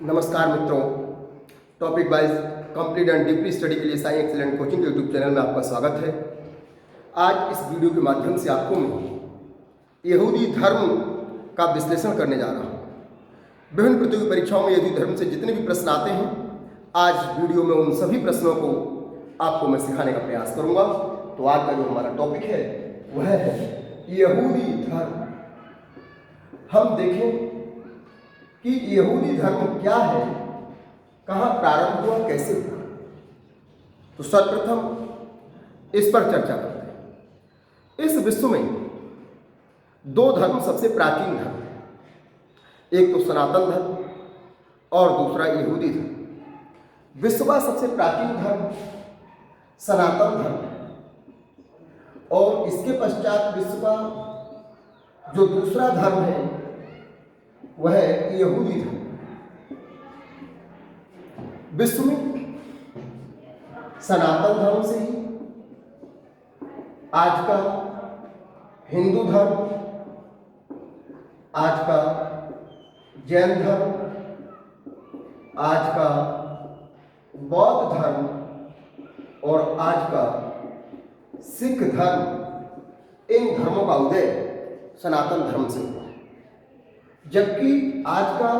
नमस्कार मित्रों, topic wise complete and deeply study के लिए Sai excellent coaching YouTube channel में आपका स्वागत है। आज इस वीडियो के माध्यम से आपको मैं यहूदी धर्म का विश्लेषण करने जा रहा हूँ। विभिन्न प्रतियोगी परीक्षाओं में यहूदी धर्म से जितने भी प्रश्न आते हैं, आज वीडियो में उन सभी प्रश्नों को आपको मैं सिखाने का प्रयास करूँगा। तो आज का जो हमारा टॉपिक है वह है यहूदी धर्म। हम देखें कि यहूदी धर्म क्या है, कहाँ प्रारंभ हुआ, कैसे हुआ। तो सर्वप्रथम इस पर चर्चा करते हैं। इस विश्व में दो धर्म सबसे प्राचीन धर्म है, एक तो सनातन धर्म और दूसरा यहूदी धर्म। विश्व का सबसे प्राचीन धर्म सनातन धर्म है और इसके पश्चात विश्व का जो दूसरा धर्म है वह है यहूदी धर्म। विश्व में सनातन धर्म से ही आज का हिंदू धर्म, आज का जैन धर्म, आज का बौद्ध धर्म और आज का सिख धर्म, इन धर्मों का उदय सनातन धर्म से हुआ। जबकि आज का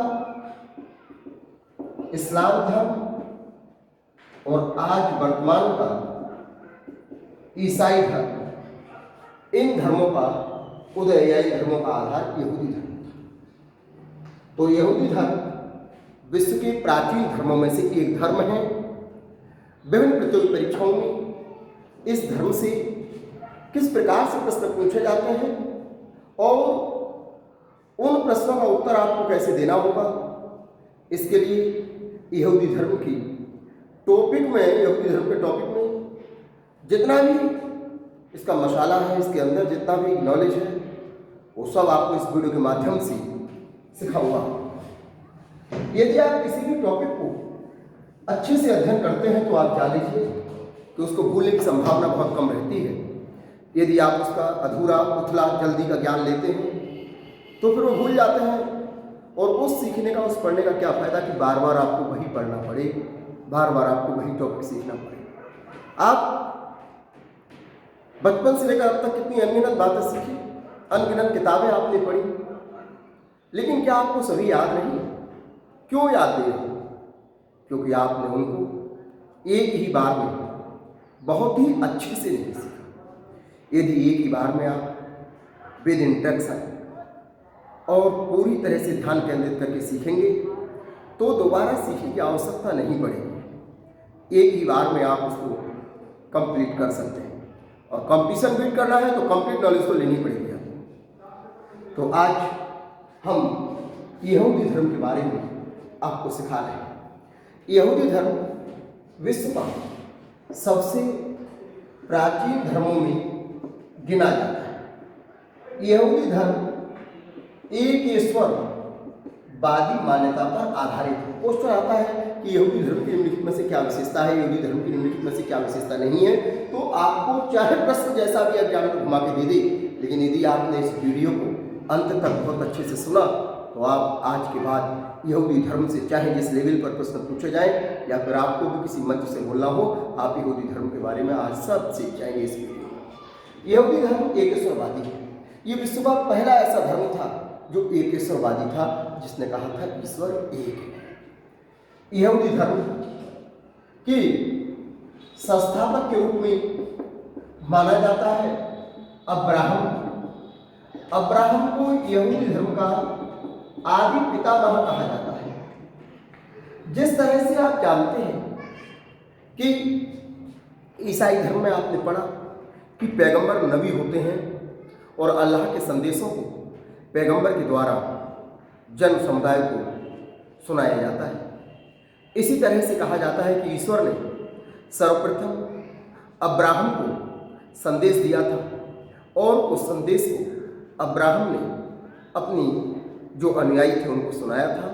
इस्लाम धर्म और आज वर्तमान का ईसाई धर्म, इन धर्मों का उदय या इन धर्मों का आधार यहूदी धर्म था। तो यहूदी धर्म विश्व के प्राचीन धर्मों में से एक धर्म है। विभिन्न प्रतियोगी परीक्षाओं में इस धर्म से किस प्रकार से प्रश्न पूछे जाते हैं और उन प्रश्नों का उत्तर आपको कैसे देना होगा, इसके लिए यहूदी धर्म की टॉपिक में, यहूदी धर्म के टॉपिक में जितना भी इसका मसाला है, इसके अंदर जितना भी नॉलेज है, वो सब आपको इस वीडियो के माध्यम से सिखाऊंगा। यदि आप किसी भी टॉपिक को अच्छे से अध्ययन करते हैं तो आप जान लीजिए कि उसको भूलने की संभावना बहुत कम रहती है। यदि आप उसका अधूरा, उथला, जल्दी का ज्ञान लेते हैं तो फिर वो भूल जाते हैं और उस सीखने का, उस पढ़ने का क्या फ़ायदा कि बार बार आपको वही पढ़ना पड़े, बार बार आपको वही टॉपिक सीखना पड़े। आप बचपन से लेकर अब तक कितनी अनगिनत बातें सीखी, अनगिनत किताबें आपने पढ़ी, लेकिन क्या आपको सभी याद नहीं? क्यों याद नहीं रही? क्योंकि आपने उनको एक ही बार में बहुत ही अच्छे से नहीं सीखा। यदि एक ही बार में आप विद इंटेंशन और पूरी तरह से ध्यान केंद्रित करके सीखेंगे तो दोबारा सीखने की आवश्यकता नहीं पड़ेगी। एक ही बार में आप उसको कंप्लीट कर सकते हैं और कंपटीशन बीट करना है तो कंप्लीट नॉलेज तो लेनी पड़ेगी आपको। तो आज हम यहूदी धर्म के बारे में आपको सिखा रहे हैं। यहूदी धर्म विश्व का सबसे प्राचीन धर्मों में गिना जाता है। यहूदी धर्म एक ईश्वरवादी मान्यता पर आधारित है। क्वेश्चन आता है कि यहूदी धर्म की निम्नलिखित में से क्या विशेषता है, यहूदी धर्म की निम्नलिखित में से क्या विशेषता नहीं है। तो आपको चाहे प्रश्न जैसा भी एग्जाम में घुमा के दे दे, लेकिन यदि आपने इस वीडियो को अंत तक बहुत अच्छे से सुना तो आप आज के बाद यहूदी धर्म से चाहे जिस लेवल पर प्रश्न पूछे जाए या फिर आपको भी किसी मंच से बोलना हो, आप यहूदी धर्म के बारे में आज सब सीख जाएंगे इस वीडियो में। यहूदी धर्म एक ईश्वरवादी है। ये विश्व का पहला ऐसा धर्म था जो एक ईश्वरवादी था, जिसने कहा था ईश्वर एक है। यहूदी धर्म की संस्थापक के रूप में माना जाता है अब्राहम। अब्राहम को यहूदी धर्म का आदि पितामह कहा जाता है। जिस तरह से आप जानते हैं कि ईसाई धर्म में आपने पढ़ा कि पैगंबर नबी होते हैं और अल्लाह के संदेशों को पैगंबर के द्वारा जन समुदाय को सुनाया जाता है। इसी तरह से कहा जाता है कि ईश्वर ने सर्वप्रथम अब्राहम को संदेश दिया था और उस संदेश को अब्राहम ने अपनी जो अनुयायी थे उनको सुनाया था।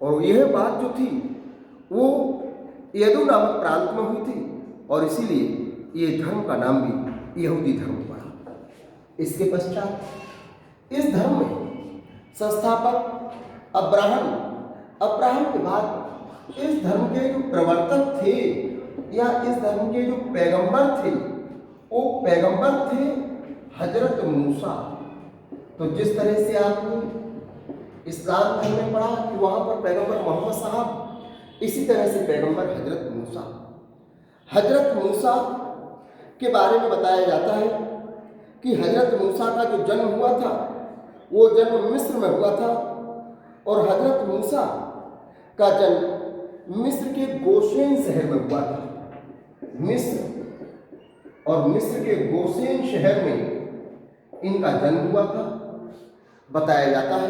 और यह बात जो थी वो यदू नामक प्रांत में हुई थी और इसीलिए ये धर्म का नाम भी यहूदी धर्म पड़ा। इसके पश्चात इस धर्म में संस्थापक अब्राहम अब्राहम के बाद इस धर्म के जो प्रवर्तक थे या इस धर्म के जो पैगंबर थे, वो पैगंबर थे हजरत मूसा। तो जिस तरह से आपने इस्लाम धर्म में पढ़ा कि वहाँ पर पैगंबर मोहम्मद साहब, इसी तरह से पैगंबर हजरत मूसा। हजरत मूसा के बारे में बताया जाता है कि हजरत मूसा का जो जन्म हुआ था वो जन्म मिस्र में हुआ था, और हजरत मूसा का जन्म मिस्र के गोशेन शहर में हुआ था। मिस्र और मिस्र के गोशेन शहर में इनका जन्म हुआ था। बताया जाता है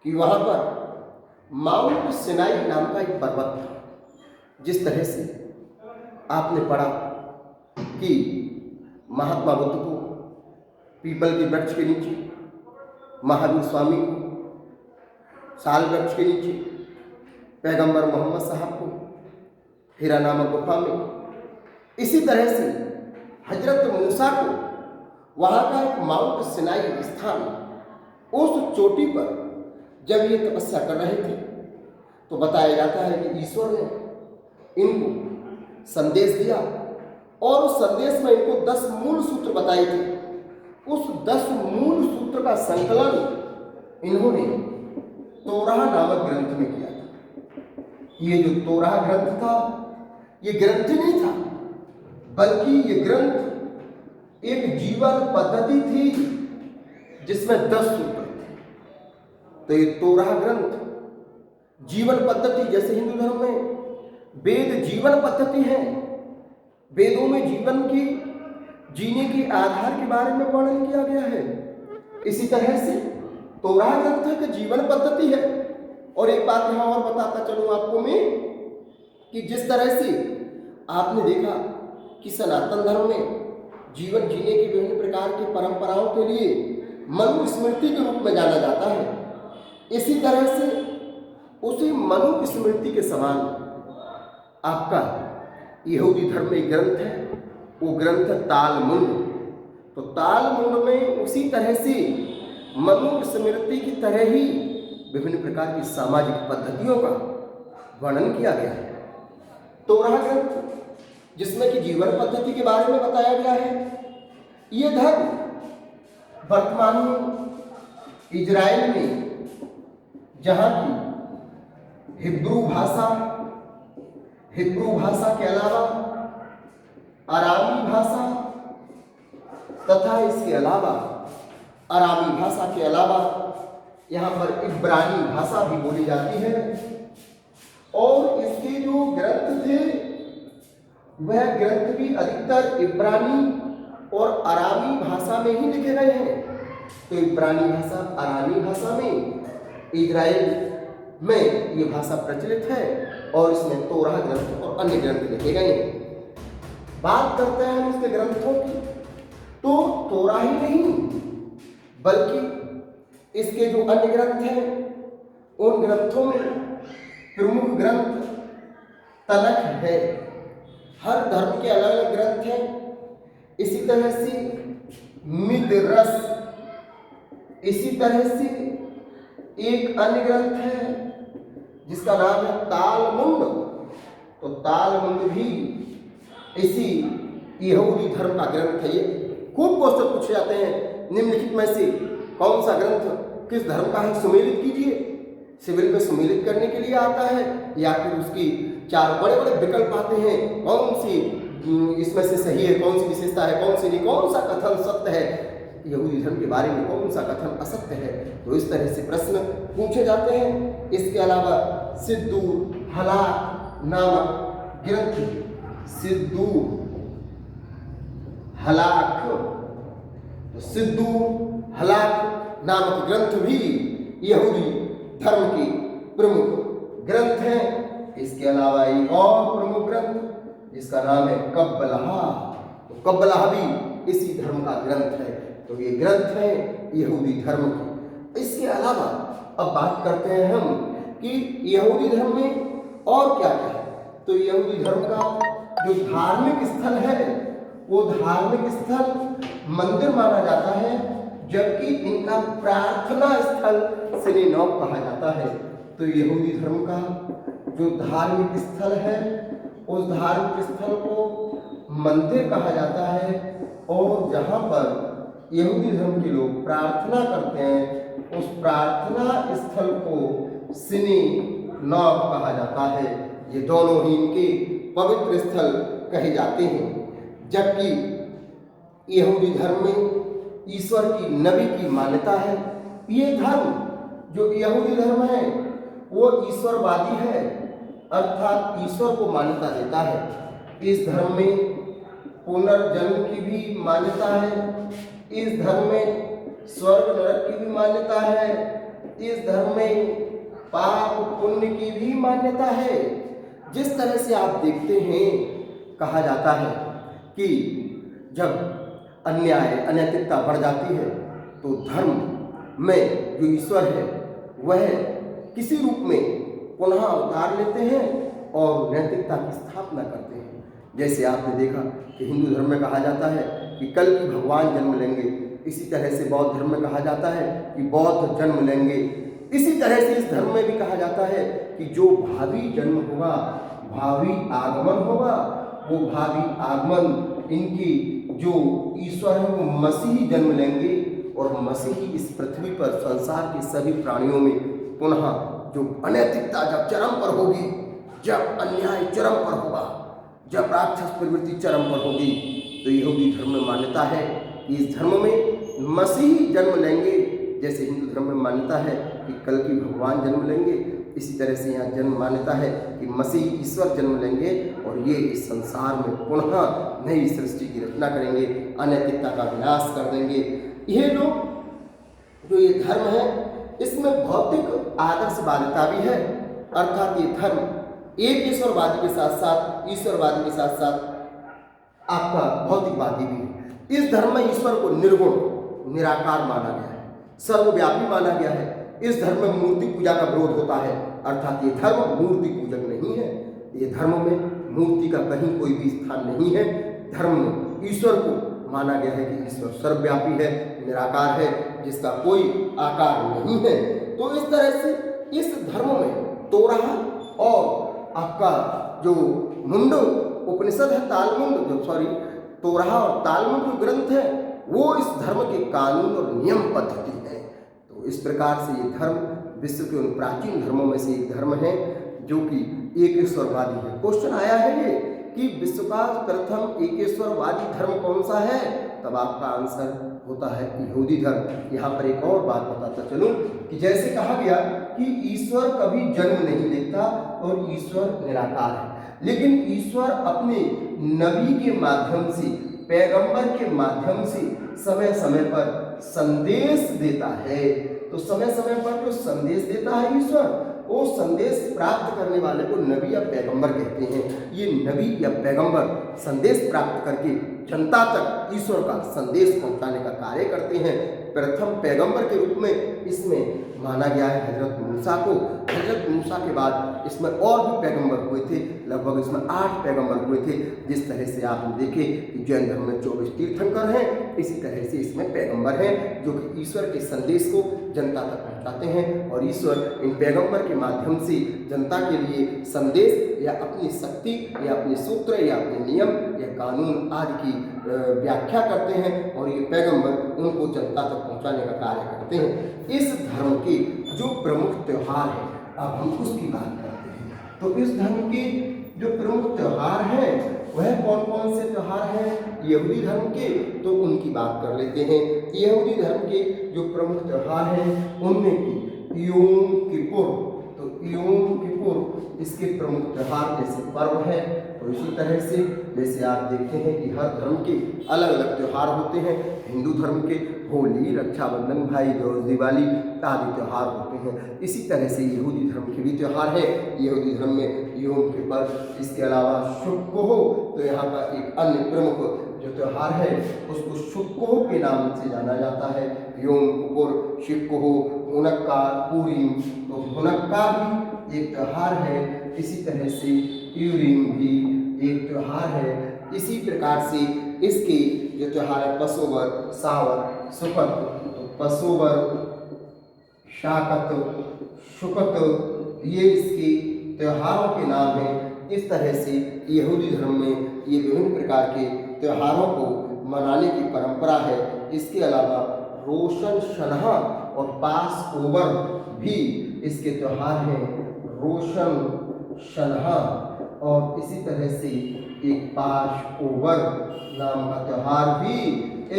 कि वहाँ पर माउंट सिनाई नाम का एक पर्वत था। जिस तरह से आपने पढ़ा कि महात्मा बुद्ध को पीपल के वृक्ष के नीचे, महावीर स्वामी को साल वृक्ष के नीचे, पैगंबर मोहम्मद साहब को हिरा नामक गुफा में, इसी तरह से हजरत मूसा को वहाँ का एक माउंट सिनाई स्थान, उस चोटी पर जब ये तपस्या कर रहे थे तो बताया जाता है कि ईश्वर ने इनको संदेश दिया और उस संदेश में इनको 10 मूल सूत्र बताए थे। उस 10 मूल सूत्र का संकलन इन्होंने तोराह नामक ग्रंथ में किया था। ये जो तोराह ग्रंथ था, ये ग्रंथ नहीं था, बल्कि ये ग्रंथ एक जीवन पद्धति थी जिसमें 10 सूत्र थे। तो ये तोराह ग्रंथ जीवन पद्धति, जैसे हिंदू धर्म में वेद जीवन पद्धति है, वेदों में जीवन की जीने के आधार के बारे में वर्णन किया गया है, इसी तरह से तोराह ग्रंथ की जीवन पद्धति है। और एक बात यहाँ और बताता चलूँ आपको मैं कि जिस तरह से आपने देखा कि सनातन धर्म में जीवन जीने की विभिन्न प्रकार की परंपराओं के लिए मनुस्मृति के रूप में जाना जाता है, इसी तरह से उसी मनुस्मृति के समान आपका यहूदी धर्म में ग्रंथ है, वो ग्रंथ तालमुड। तो तालमुड में उसी तरह से मनुस्मृति की तरह ही विभिन्न प्रकार की सामाजिक पद्धतियों का वर्णन किया गया है। तोराह ग्रंथ जिसमें कि जीवन पद्धति के बारे में बताया गया है, ये धर्म वर्तमान में इजराइल में, जहाँ की हिब्रू भाषा के अलावा अरामी भाषा तथा इसके अलावा अरामी भाषा के अलावा यहाँ पर इब्रानी भाषा भी बोली जाती है। और इसके जो ग्रंथ थे वह ग्रंथ भी अधिकतर इब्रानी और अरामी भाषा में ही लिखे गए हैं। तो इब्रानी भाषा, अरामी भाषा में इजराइल में ये भाषा प्रचलित है और इसमें तोराह ग्रंथ और अन्य ग्रंथ लिखे गए हैं। बात करते हैं हम इसके ग्रंथों की, तो तोराह ही नहीं बल्कि इसके जो अन्य ग्रंथ हैं उन ग्रंथों में प्रमुख ग्रंथ तनख है। हर धर्म के अलग अलग ग्रंथ हैं। इसी तरह से मिद्रस, इसी तरह से एक अन्य ग्रंथ है जिसका नाम है तालमुड। तो तालमुड भी इसी यहूदी धर्म का ग्रंथ है। ये खूब क्वेश्चन पूछे जाते हैं निम्नलिखित में से कौन सा ग्रंथ किस धर्म का है, सुमेलित कीजिए। सिविल में सुमेलित करने के लिए आता है या फिर उसकी 4 बड़े बड़े विकल्प आते हैं, कौन सी इसमें से सही है, कौन सी विशेषता है, कौन सी नहीं, कौन सा कथन सत्य है, यहूदी धर्म के बारे में कौन सा कथन असत्य है। तो इस तरह से प्रश्न पूछे जाते हैं। इसके अलावा सिद्धू हलाक नामक ग्रंथ, सिद्धू हलाक, तो सिद्धू हलाक नामक ग्रंथ भी यहूदी धर्म के प्रमुख ग्रंथ हैं। इसके अलावा एक और प्रमुख ग्रंथ जिसका नाम है कब्बलाह, तो कब्बलाह भी इसी धर्म का ग्रंथ है। तो ये ग्रंथ है यहूदी धर्म के। इसके अलावा अब बात करते हैं हम कि यहूदी धर्म में और क्या क्या है। तो यहूदी धर्म का जो धार्मिक स्थल है वो धार्मिक स्थल मंदिर माना जाता है, जबकि इनका प्रार्थना स्थल सिनेगॉग कहा जाता है। तो यहूदी धर्म का जो धार्मिक स्थल है उस धार्मिक स्थल को मंदिर कहा जाता है, और जहाँ पर यहूदी धर्म के लोग प्रार्थना करते हैं उस प्रार्थना स्थल को सिनेगॉग कहा जाता है। ये दोनों ही इनके पवित्र स्थल कहे जाते हैं। जबकि यहूदी धर्म में ईश्वर की नबी की मान्यता है। ये धर्म जो यहूदी धर्म है वो ईश्वरवादी है, अर्थात ईश्वर को मान्यता देता है। इस धर्म में पुनर्जन्म की भी मान्यता है, इस धर्म में स्वर्ग नरक की भी मान्यता है, इस धर्म में पाप पुण्य की भी मान्यता है। जिस तरह से आप देखते हैं, कहा जाता है कि जब अन्याय अनैतिकता बढ़ जाती है तो धर्म में जो ईश्वर है वह किसी रूप में पुनः अवतार लेते हैं और नैतिकता की स्थापना करते हैं। जैसे आपने देखा कि हिंदू धर्म में कहा जाता है कि कल की भगवान जन्म लेंगे, इसी तरह से बौद्ध धर्म में कहा जाता है कि बौद्ध जन्म लेंगे। इसी तरह से इस धर्म में भी कहा जाता है कि जो भावी जन्म होगा, भावी आगमन होगा, वो भावी आगमन इनकी जो ईश्वर है वो मसीही जन्म लेंगे, और मसीही इस पृथ्वी पर संसार के सभी प्राणियों में पुनः जो अनैतिकता जब चरम पर होगी, जब अन्याय चरम पर होगा, जब राक्षस प्रवृत्ति चरम पर होगी, तो यहूदी धर्म में मान्यता है कि इस धर्म में मसीही जन्म लेंगे। जैसे हिंदू धर्म में मान्यता है कि कल की भगवान जन्म लेंगे, इसी तरह से यहाँ जन्म मान्यता है कि मसीह ईश्वर जन्म लेंगे और ये इस संसार में पुनः नई सृष्टि की रचना करेंगे, अनैतिकता का विनाश कर देंगे। यह लोग जो ये धर्म है इसमें भौतिक आदर्शवादिता भी है, अर्थात ये धर्म एक ईश्वरवादी के साथ साथ ईश्वरवादी के साथ साथ आपका भौतिकवादी भी है। इस धर्म में ईश्वर को निर्गुण निराकार माना गया है, सर्वव्यापी माना गया है। इस धर्म में मूर्ति पूजा का विरोध होता है, अर्थात ये धर्म मूर्ति पूजक नहीं है। ये धर्म में मूर्ति का कहीं कोई भी स्थान नहीं है। धर्म में ईश्वर को माना गया है कि ईश्वर सर्वव्यापी है, निराकार है, जिसका कोई आकार नहीं है। तो इस तरह से इस धर्म में तोरह और आपका जो मुंडो उपनिषद है, तालमुंड जो तोरह और तालमुंड जो ग्रंथ है वो इस धर्म के कानून और नियम पद्धति है। तो इस प्रकार से ये धर्म विश्व के उन प्राचीन धर्मों में से एक धर्म है जो कि एक ईश्वरवादी है। क्वेश्चन आया है ये कि विश्व का प्रथम एक ईश्वरवादी धर्म कौन सा है, तब आपका आंसर होता है यहूदी धर्म। यहाँ पर एक और बात बताता चलूं कि जैसे कहा गया कि ईश्वर कभी जन्म नहीं लेता और ईश्वर निराकार है, लेकिन ईश्वर अपने नबी के माध्यम से, पैगंबर के माध्यम से समय समय पर संदेश देता है। तो समय समय पर जो संदेश देता है ईश्वर, वो संदेश प्राप्त करने वाले को नबी या पैगंबर कहते हैं। ये नबी या पैगंबर संदेश प्राप्त करके जनता तक ईश्वर का संदेश पहुंचाने का कार्य करते हैं। प्रथम पैगंबर के रूप में इसमें माना गया है हजरत मूसा को। हजरत मूसा के बाद इसमें और भी पैगंबर हुए थे, लगभग इसमें 8 पैगंबर हुए थे। जिस तरह से आपने देखे कि जैन धर्म में 24 तीर्थंकर हैं, इसी तरह से इसमें पैगंबर हैं जो कि ईश्वर के संदेश को जनता तक पहुंचाते हैं, और ईश्वर इन पैगंबर के माध्यम से जनता के लिए संदेश या अपनी शक्ति या अपने सूत्र या अपने नियम या कानून आदि की व्याख्या करते हैं, और ये पैगंबर उनको जनता तक पहुंचाने का कार्य करते हैं। इस धर्म के जो प्रमुख त्यौहार हैं, अब हम उसकी बात करते हैं। तो इस धर्म के जो प्रमुख त्यौहार हैं वह कौन कौन से त्यौहार हैं यहूदी धर्म के, तो उनकी बात कर लेते हैं। यहूदी धर्म के जो प्रमुख त्यौहार हैं उनमें की योम किपुर, तो योम किपुर इसके प्रमुख त्यौहार जैसे पर्व है। तो इसी तरह से जैसे आप देखते हैं कि हर धर्म के अलग अलग त्यौहार होते हैं। हिंदू धर्म के होली, रक्षाबंधन, भाई दूज, दिवाली आदि त्यौहार होते हैं। इसी तरह से यहूदी धर्म के भी त्यौहार हैं। यहूदी धर्म में योम किपुर, इसके अलावा शुक्कोह, तो यहाँ का एक अन्य प्रमुख जो त्यौहार है उसको शुक्कोह के नाम से जाना जाता है। योम किपुर, शुक्कोह, हुनक्का, पूरीम, तो हुनक्का भी एक त्यौहार है। इसी तरह से यूरीम भी एक त्यौहार है। इसी प्रकार से इसके जो त्यौहार है पसोवर, सावर, सुकत, तो पसोवर, शाकत, शुकत, ये इसके त्योहारों के नाम हैं। इस तरह से यहूदी धर्म में ये विभिन्न प्रकार के त्योहारों को मनाने की परंपरा है। इसके अलावा रोशन शनहा और पास ओवर भी इसके त्योहार हैं। रोशन शनहा और इसी तरह से एक पास ओवर नाम का त्योहार भी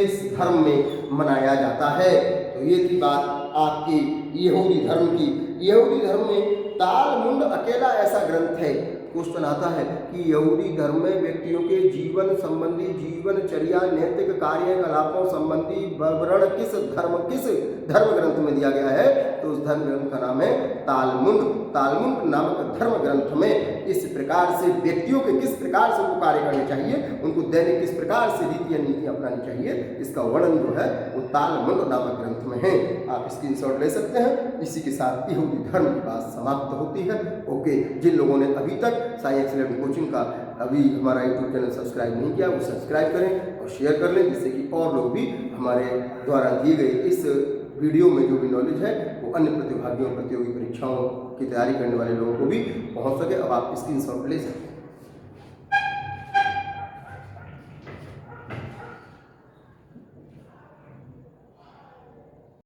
इस धर्म में मनाया जाता है। तो ये थी बात आपकी यहूदी धर्म की। यहूदी धर्म में तालमुंड अकेला ऐसा ग्रंथ है। क्वेश्चन आता है कि यहूदी धर्म में व्यक्तियों के जीवन संबंधी, जीवनचर्या, नैतिक कार्यकलापों संबंधी विवरण किस धर्म ग्रंथ में दिया गया है? तो उस धर्म ग्रंथ का नाम है तालमुंड। तालमुंड नामक धर्म ग्रंथ में इस प्रकार से व्यक्तियों के किस प्रकार से उनको कार्य करने चाहिए, उनको दैनिक किस प्रकार से रीति या नीति अपनानी चाहिए, इसका वर्णन जो है वो तालमुंड नामक ग्रंथ में है। आप स्क्रीनशॉट ले सकते हैं। इसी के साथ यहूदी धर्म की बात समाप्त होती है। ओके, जिन लोगों ने अभी तक साई एक्सीलेंट कोचिंग का अभी हमारा यूट्यूब चैनल सब्सक्राइब नहीं किया, वो सब्सक्राइब करें और शेयर कर लें, जिससे कि और लोग भी हमारे द्वारा दिए गए इस वीडियो में जो भी नॉलेज है वो अन्य प्रतिभागियों, प्रतियोगी परीक्षाओं की तैयारी करने वाले लोगों को भी पहुंच सके। अब आप स्क्रीनशॉट ले सकते हैं।